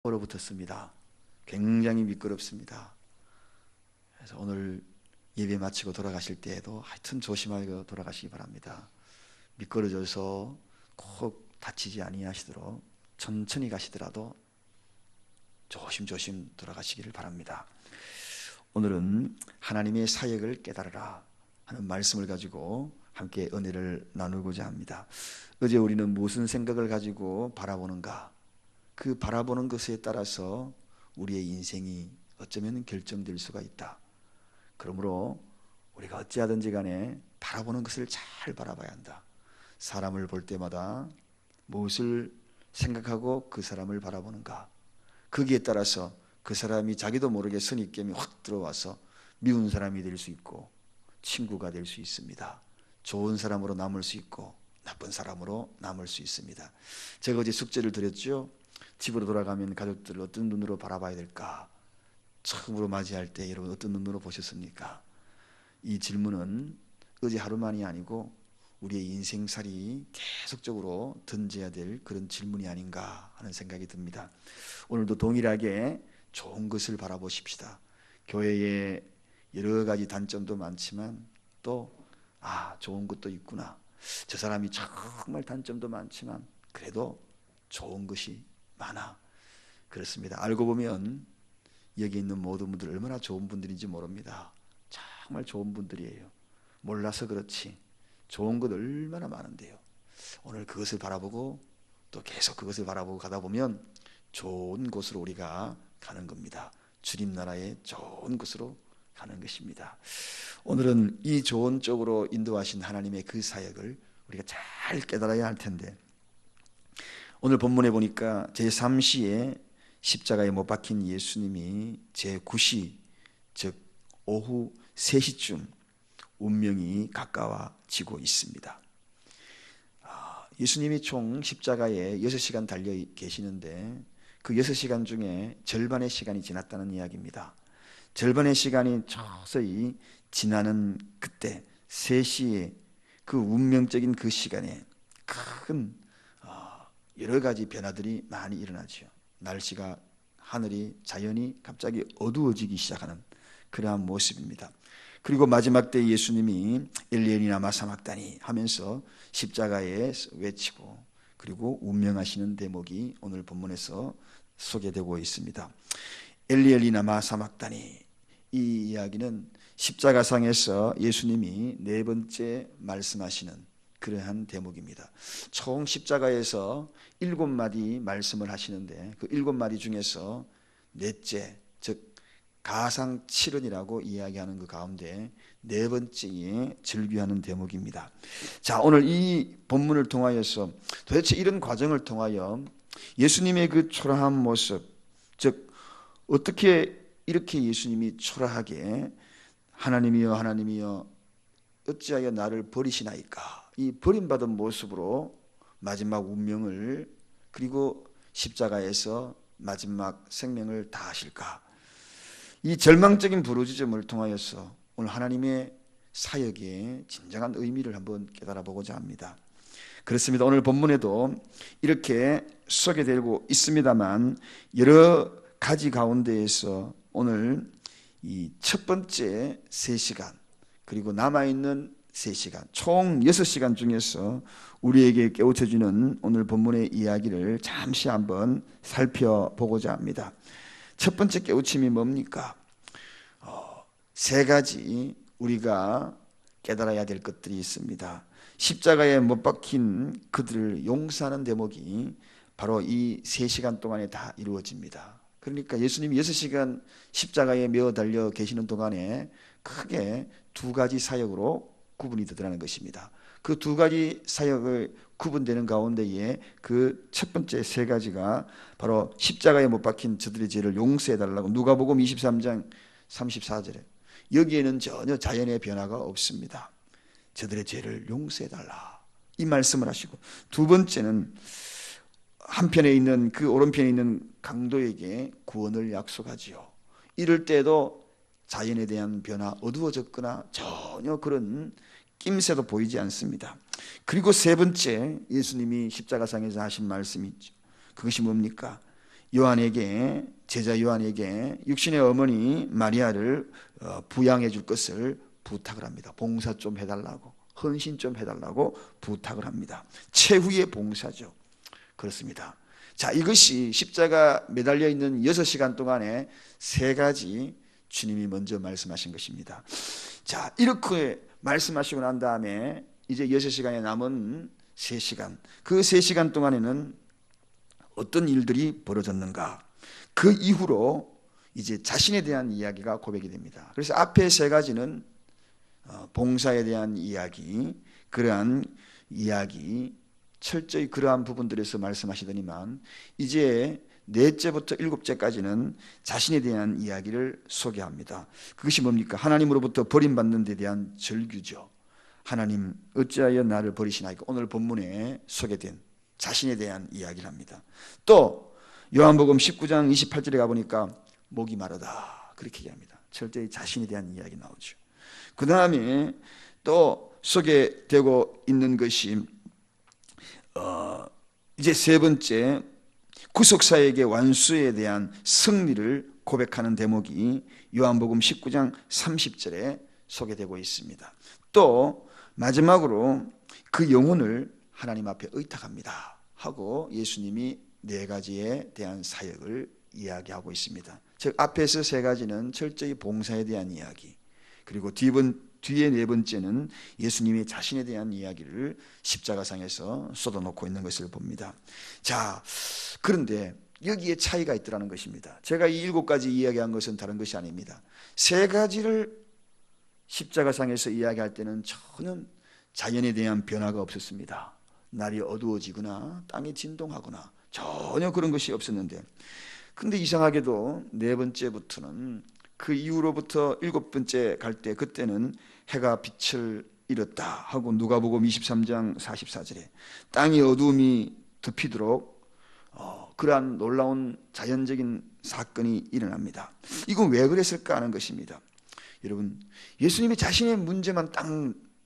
얼어붙었습니다. 굉장히 미끄럽습니다. 그래서 오늘 예배 마치고 돌아가실 때에도 하여튼 조심하게 돌아가시기 바랍니다. 미끄러져서 꼭 다치지 아니하시도록 천천히 가시더라도 조심조심 돌아가시기를 바랍니다. 오늘은 하나님의 사역을 깨달으라 하는 말씀을 가지고 함께 은혜를 나누고자 합니다. 어제 우리는 무슨 생각을 가지고 바라보는가, 그 바라보는 것에 따라서 우리의 인생이 어쩌면 결정될 수가 있다. 그러므로 우리가 어찌하든지 간에 바라보는 것을 잘 바라봐야 한다. 사람을 볼 때마다 무엇을 생각하고 그 사람을 바라보는가, 거기에 따라서 그 사람이 자기도 모르게 선입견이 확 들어와서 미운 사람이 될 수 있고 친구가 될 수 있습니다. 좋은 사람으로 남을 수 있고 나쁜 사람으로 남을 수 있습니다. 제가 어제 숙제를 드렸죠. 집으로 돌아가면 가족들을 어떤 눈으로 바라봐야 될까? 처음으로 맞이할 때 여러분 어떤 눈으로 보셨습니까? 이 질문은 어제 하루만이 아니고 우리의 인생살이 계속적으로 던져야 될 그런 질문이 아닌가 하는 생각이 듭니다. 오늘도 동일하게 좋은 것을 바라보십시다. 교회에 여러 가지 단점도 많지만 또 좋은 것도 있구나. 저 사람이 정말 단점도 많지만 그래도 좋은 것이 많아. 그렇습니다. 알고 보면 여기 있는 모든 분들 얼마나 좋은 분들인지 모릅니다. 정말 좋은 분들이에요. 몰라서 그렇지 좋은 것 얼마나 많은데요. 오늘 그것을 바라보고 또 계속 그것을 바라보고 가다 보면 좋은 곳으로 우리가 가는 겁니다. 주님 나라의 좋은 곳으로 가는 것입니다. 오늘은 이 좋은 쪽으로 인도하신 하나님의 그 사역을 우리가 잘 깨달아야 할 텐데, 오늘 본문에 보니까 제3시에 십자가에 못 박힌 예수님이 제9시, 즉 오후 3시쯤 운명이 가까워지고 있습니다. 예수님이 총 십자가에 6시간 달려 계시는데 그 6시간 중에 절반의 시간이 지났다는 이야기입니다. 절반의 시간이 서서히 지나는 그때 3시에 그 운명적인 그 시간에 큰 여러 가지 변화들이 많이 일어나죠. 날씨가, 하늘이 자연히 갑자기 어두워지기 시작하는 그러한 모습입니다. 그리고 마지막 때 예수님이 엘리 엘리 라마 사박다니 하면서 십자가에 외치고 그리고 운명하시는 대목이 오늘 본문에서 소개되고 있습니다. 엘리 엘리 라마 사박다니, 이 이야기는 십자가상에서 예수님이 4번째 말씀하시는 그러한 대목입니다. 총 십자가에서 7마디 말씀을 하시는데 그 7마디 중에서 넷째, 즉 가상 7언이라고 이야기하는 그 가운데 4번째에 절규하는 대목입니다. 자, 오늘 이 본문을 통하여서 도대체 이런 과정을 통하여 예수님의 그 초라한 모습, 즉 어떻게 이렇게 예수님이 초라하게 하나님이여 하나님이여 어찌하여 나를 버리시나이까, 이 버림받은 모습으로 마지막 운명을 그리고 십자가에서 마지막 생명을 다하실까, 이 절망적인 부르짖음을 통하여서 오늘 하나님의 사역의 진정한 의미를 한번 깨달아 보고자 합니다. 그렇습니다. 오늘 본문에도 이렇게 소개되고 있습니다만 여러 가지 가운데에서 오늘 이 첫 번째 3시간 그리고 남아있는 3시간 총 6시간 중에서 우리에게 깨우쳐주는 오늘 본문의 이야기를 잠시 한번 살펴보고자 합니다. 첫 번째 깨우침이 뭡니까? 3가지 우리가 깨달아야 될 것들이 있습니다. 십자가에 못 박힌 그들을 용서하는 대목이 바로 이 3시간 동안에 다 이루어집니다. 그러니까 예수님이 6시간 십자가에 매어 달려 계시는 동안에 크게 2가지 사역으로 구분이 되더라는 것입니다. 그 2가지 사역을 구분되는 가운데에 그 첫 번째 3가지가 바로 십자가에 못 박힌 저들의 죄를 용서해달라고 누가복음 23장 34절에, 여기에는 전혀 자연의 변화가 없습니다. 저들의 죄를 용서해달라 이 말씀을 하시고, 두 번째는 한편에 있는 그 오른편에 있는 강도에게 구원을 약속하지요. 이럴 때도 자연에 대한 변화, 어두워졌거나 전혀 그런 낌새도 보이지 않습니다. 그리고 세 번째 예수님이 십자가상에서 하신 말씀이 있죠. 그것이 뭡니까? 요한에게, 제자 요한에게 육신의 어머니 마리아를 부양해 줄 것을 부탁을 합니다. 봉사 좀 해달라고, 헌신 좀 해달라고 부탁을 합니다. 최후의 봉사죠. 그렇습니다. 자, 이것이 십자가 매달려 있는 6시간 동안에 3가지 주님이 먼저 말씀하신 것입니다. 자, 이렇게 말씀하시고 난 다음에 이제 6시간에 남은 3시간, 그 3시간 동안에는 어떤 일들이 벌어졌는가? 그 이후로 이제 자신에 대한 이야기가 고백이 됩니다. 그래서 앞에 3가지는 봉사에 대한 이야기, 그러한 이야기, 철저히 그러한 부분들에서 말씀하시더니만 이제 4째부터 7째까지는 자신에 대한 이야기를 소개합니다. 그것이 뭡니까? 하나님으로부터 버림받는 데 대한 절규죠. 하나님 어찌하여 나를 버리시나이까? 오늘 본문에 소개된 자신에 대한 이야기를 합니다. 또 요한복음 19장 28절에 가보니까 목이 마르다 그렇게 얘기합니다. 철저히 자신에 대한 이야기 나오죠. 그 다음에 또 소개되고 있는 것이 이제 3번째 구속사에게 완수에 대한 승리를 고백하는 대목이 요한복음 19장 30절에 소개되고 있습니다. 또 마지막으로 그 영혼을 하나님 앞에 의탁합니다 하고 예수님이 4가지에 대한 사역을 이야기하고 있습니다. 즉 앞에서 3가지는 철저히 봉사에 대한 이야기, 그리고 뒤에 4번째는 예수님이 자신에 대한 이야기를 십자가상에서 쏟아놓고 있는 것을 봅니다. 자, 그런데 여기에 차이가 있더라는 것입니다. 제가 이 7가지 이야기한 것은 다른 것이 아닙니다. 3가지를 십자가상에서 이야기할 때는 전혀 자연에 대한 변화가 없었습니다. 날이 어두워지거나 땅이 진동하거나 전혀 그런 것이 없었는데, 근데 이상하게도 4번째부터는 그 이후로부터 7번째 갈 때 그때는 해가 빛을 잃었다 하고 누가복음 23장 44절에 땅이 어두움이 덮이도록 그러한 놀라운 자연적인 사건이 일어납니다. 이건 왜 그랬을까 하는 것입니다. 여러분, 예수님이 자신의 문제만 딱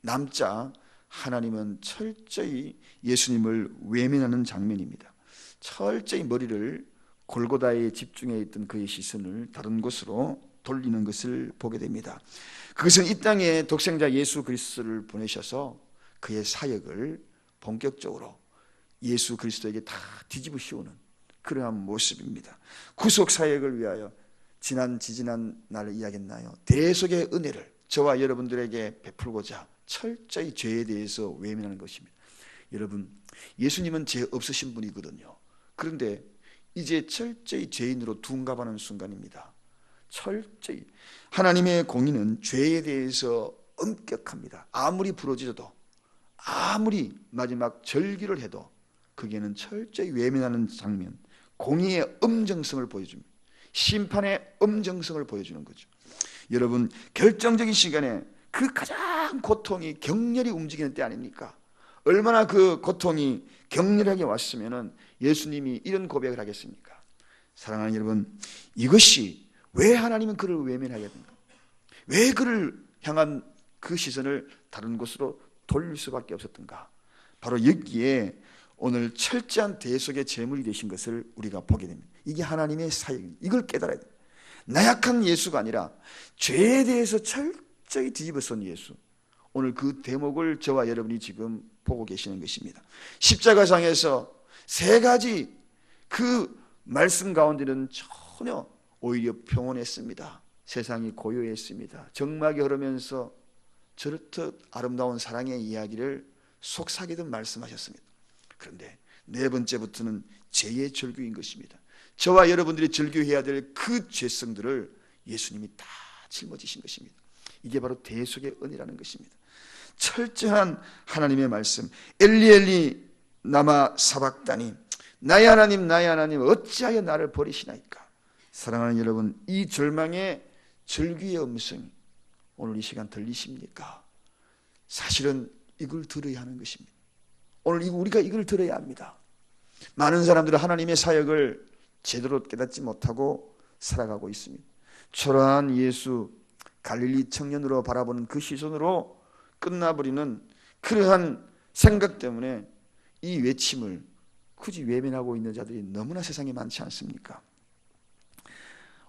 남자 하나님은 철저히 예수님을 외면하는 장면입니다. 철저히 머리를 골고다에 집중해 있던 그의 시선을 다른 곳으로 돌리는 것을 보게 됩니다. 그것은 이 땅에 독생자 예수 그리스도를 보내셔서 그의 사역을 본격적으로 예수 그리스도에게 다 뒤집어 씌우는 그러한 모습입니다. 구속 사역을 위하여 지지난 날을 이야기했나요? 대속의 은혜를 저와 여러분들에게 베풀고자 철저히 죄에 대해서 외면하는 것입니다. 여러분, 예수님은 죄 없으신 분이거든요. 그런데 이제 철저히 죄인으로 둔갑하는 순간입니다. 철저히 하나님의 공의는 죄에 대해서 엄격합니다. 아무리 부러지어도, 아무리 마지막 절기를 해도 그게는 철저히 외면하는 장면, 공의의 엄정성을 보여줍니다. 심판의 엄정성을 보여주는 거죠. 여러분, 결정적인 시간에 그 가장 고통이 격렬히 움직이는 때 아닙니까? 얼마나 그 고통이 격렬하게 왔으면 예수님이 이런 고백을 하겠습니까? 사랑하는 여러분, 이것이 왜 하나님은 그를 외면하게 됩니까? 왜 그를 향한 그 시선을 다른 곳으로 돌릴 수밖에 없었던가? 바로 여기에 오늘 철저한 대속의 제물이 되신 것을 우리가 보게 됩니다. 이게 하나님의 사역입니다. 이걸 깨달아야 됩니다. 나약한 예수가 아니라 죄에 대해서 철저히 뒤집어선 예수. 오늘 그 대목을 저와 여러분이 지금 보고 계시는 것입니다. 십자가상에서 3가지 그 말씀 가운데는 전혀 오히려 평온했습니다. 세상이 고요했습니다. 정막이 흐르면서 저렇듯 아름다운 사랑의 이야기를 속삭이듯 말씀하셨습니다. 그런데 4번째부터는 죄의 절규인 것입니다. 저와 여러분들이 절규해야 될 그 죄성들을 예수님이 다 짊어지신 것입니다. 이게 바로 대속의 은혜라는 것입니다. 철저한 하나님의 말씀, 엘리 엘리 나마 사박다니, 나의 하나님 나의 하나님 어찌하여 나를 버리시나이까. 사랑하는 여러분, 이 절망의 절규의 음성이 오늘 이 시간 들리십니까? 사실은 이걸 들어야 하는 것입니다. 오늘 우리가 이걸 들어야 합니다. 많은 사람들은 하나님의 사역을 제대로 깨닫지 못하고 살아가고 있습니다. 초라한 예수, 갈릴리 청년으로 바라보는 그 시선으로 끝나버리는 그러한 생각 때문에 이 외침을 굳이 외면하고 있는 자들이 너무나 세상에 많지 않습니까?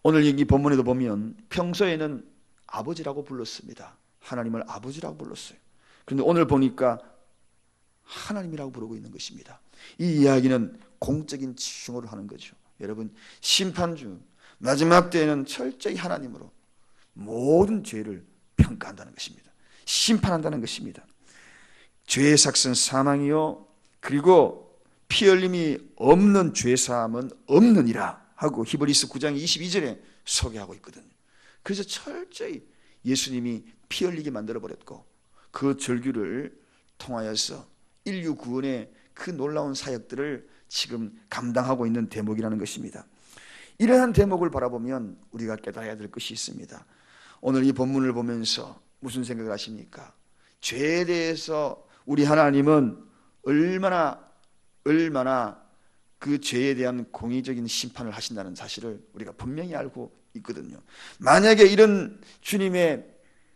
오늘 이 본문에도 보면 평소에는 아버지라고 불렀습니다. 하나님을 아버지라고 불렀어요. 그런데 오늘 보니까 하나님이라고 부르고 있는 것입니다. 이 이야기는 공적인 칭호를 하는 거죠. 여러분, 심판주 마지막 때에는 철저히 하나님으로 모든 죄를 평가한다는 것입니다. 심판한다는 것입니다. 죄의 삭은 사망이요, 그리고 피 흘림이 없는 죄사함은 없느니라 하고 히브리서 9장 22절에 소개하고 있거든요. 그래서 철저히 예수님이 피 흘리게 만들어버렸고 그 절규를 통하여서 인류 구원의 그 놀라운 사역들을 지금 감당하고 있는 대목이라는 것입니다. 이러한 대목을 바라보면 우리가 깨달아야 될 것이 있습니다. 오늘 이 본문을 보면서 무슨 생각을 하십니까? 죄에 대해서 우리 하나님은 얼마나 그 죄에 대한 공의적인 심판을 하신다는 사실을 우리가 분명히 알고 있거든요. 만약에 이런 주님의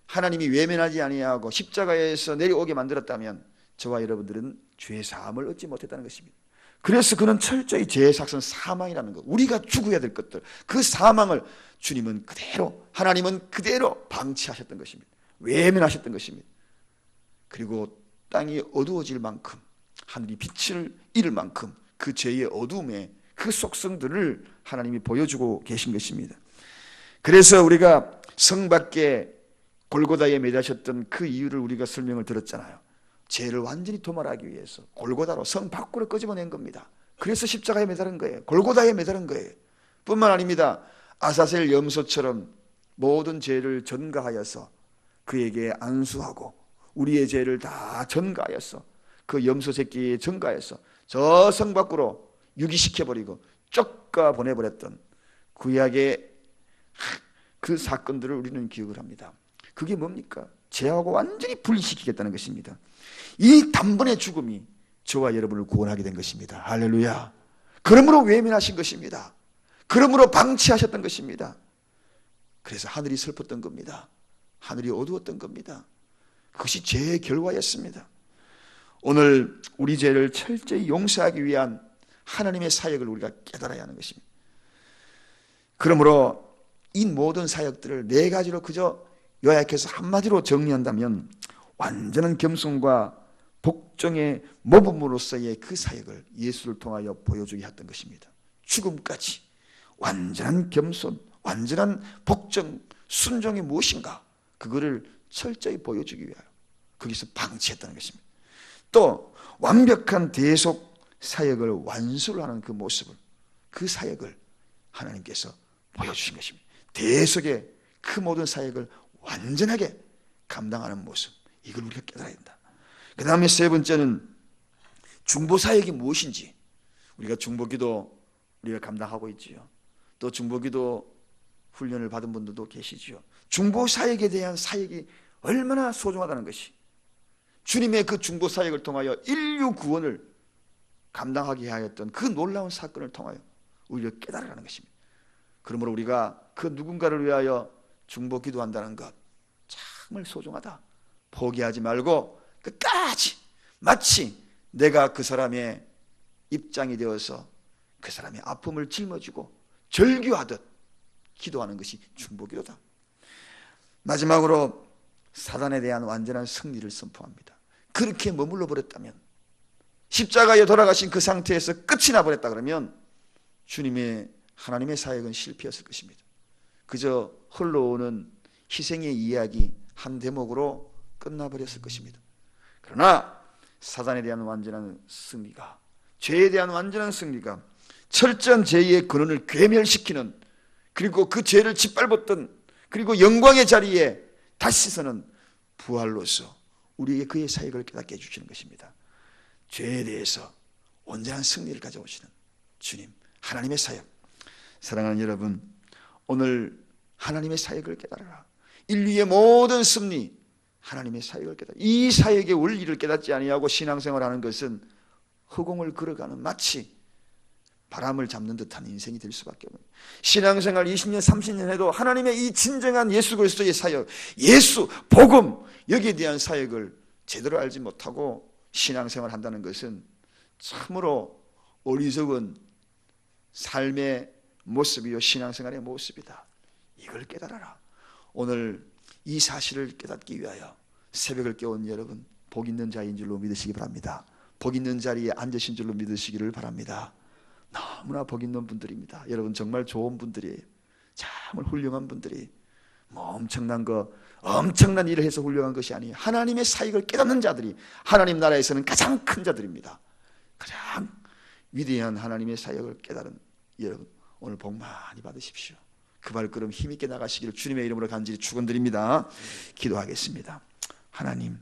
하나님이 외면하지 아니하고 십자가에서 내려오게 만들었다면 저와 여러분들은 죄 사함을 얻지 못했다는 것입니다. 그래서 그는 철저히 죄의 삭은 사망이라는 것, 우리가 죽어야 될 것들, 그 사망을 주님은 그대로, 하나님은 그대로 방치하셨던 것입니다. 외면하셨던 것입니다. 그리고 땅이 어두워질 만큼, 하늘이 빛을 잃을 만큼 그 죄의 어두움의 그 속성들을 하나님이 보여주고 계신 것입니다. 그래서 우리가 성 밖에 골고다에 매다셨던 그 이유를 우리가 설명을 들었잖아요. 죄를 완전히 도말하기 위해서 골고다로 성 밖으로 끄집어낸 겁니다. 그래서 십자가에 매달은 거예요. 골고다에 매달은 거예요. 뿐만 아닙니다. 아사셀 염소처럼 모든 죄를 전가하여서 그에게 안수하고 우리의 죄를 다 전가하여서 그 염소 새끼에 전가해서 저 성 밖으로 유기시켜버리고 쫓아 보내버렸던 구약의 그 사건들을 우리는 기억을 합니다. 그게 뭡니까? 죄하고 완전히 분리시키겠다는 것입니다. 이 단번의 죽음이 저와 여러분을 구원하게 된 것입니다. 할렐루야. 그러므로 외면하신 것입니다. 그러므로 방치하셨던 것입니다. 그래서 하늘이 슬펐던 겁니다. 하늘이 어두웠던 겁니다. 그것이 죄의 결과였습니다. 오늘 우리 죄를 철저히 용서하기 위한 하나님의 사역을 우리가 깨달아야 하는 것입니다. 그러므로 이 모든 사역들을 네 가지로 그저 요약해서 한마디로 정리한다면 완전한 겸손과 복종의 모범으로서의 그 사역을 예수를 통하여 보여주게 했던 것입니다. 죽음까지 완전한 겸손, 완전한 복종, 순종이 무엇인가 그거를 철저히 보여주기 위하여 거기서 방치했다는 것입니다. 또 완벽한 대속 사역을 완수를 하는 그 모습을, 그 사역을 하나님께서 보여주신 것입니다. 대속의 그 모든 사역을 완전하게 감당하는 모습, 이걸 우리가 깨달아야 된다. 그 다음에 세 번째는 중보사역이 무엇인지, 우리가 중보기도 우리가 감당하고 있지요. 또 중보기도 훈련을 받은 분들도 계시지요. 중보사역에 대한 사역이 얼마나 소중하다는 것이, 주님의 그 중보사역을 통하여 인류 구원을 감당하게 하였던 그 놀라운 사건을 통하여 우리가 깨달으라는 것입니다. 그러므로 우리가 그 누군가를 위하여 중보 기도한다는 것 정말 소중하다. 포기하지 말고 끝까지 마치 내가 그 사람의 입장이 되어서 그 사람의 아픔을 짊어지고 절규하듯 기도하는 것이 중보 기도다. 마지막으로 사단에 대한 완전한 승리를 선포합니다. 그렇게 머물러 버렸다면, 십자가에 돌아가신 그 상태에서 끝이 나버렸다 그러면 주님의 하나님의 사역은 실패했을 것입니다. 그저 흘러오는 희생의 이야기 한 대목으로 끝나버렸을 것입니다. 그러나 사단에 대한 완전한 승리가, 죄에 대한 완전한 승리가 철저한 죄의 근원을 괴멸시키는, 그리고 그 죄를 짓밟았던, 그리고 영광의 자리에 다시 서는 부활로서 우리에게 그의 사역을 깨닫게 해주시는 것입니다. 죄에 대해서 온전한 승리를 가져오시는 주님, 하나님의 사역. 사랑하는 여러분, 오늘 하나님의 사역을 깨달아라. 인류의 모든 승리, 하나님의 사역을 깨달아. 이 사역의 원리를 깨닫지 아니하고 신앙생활하는 것은 허공을 걸어가는, 마치 바람을 잡는 듯한 인생이 될 수밖에 없는, 신앙생활 20년 30년 해도 하나님의 이 진정한 예수 그리스도의 사역, 예수 복음, 여기에 대한 사역을 제대로 알지 못하고 신앙생활 한다는 것은 참으로 어리석은 삶의 모습이요 신앙생활의 모습이다. 이걸 깨달아라. 오늘 이 사실을 깨닫기 위하여 새벽을 깨운 여러분, 복 있는 자인 줄로 믿으시기 바랍니다. 복 있는 자리에 앉으신 줄로 믿으시기를 바랍니다. 너무나 복 있는 분들입니다. 여러분 정말 좋은 분들이에요. 정말 훌륭한 분들이 뭐 엄청난 일을 해서 훌륭한 것이 아니에요. 하나님의 사역을 깨닫는 자들이 하나님 나라에서는 가장 큰 자들입니다. 가장 위대한 하나님의 사역을 깨달은 여러분, 오늘 복 많이 받으십시오. 그 발걸음 힘있게 나가시기를 주님의 이름으로 간절히 축원드립니다. 기도하겠습니다. 하나님,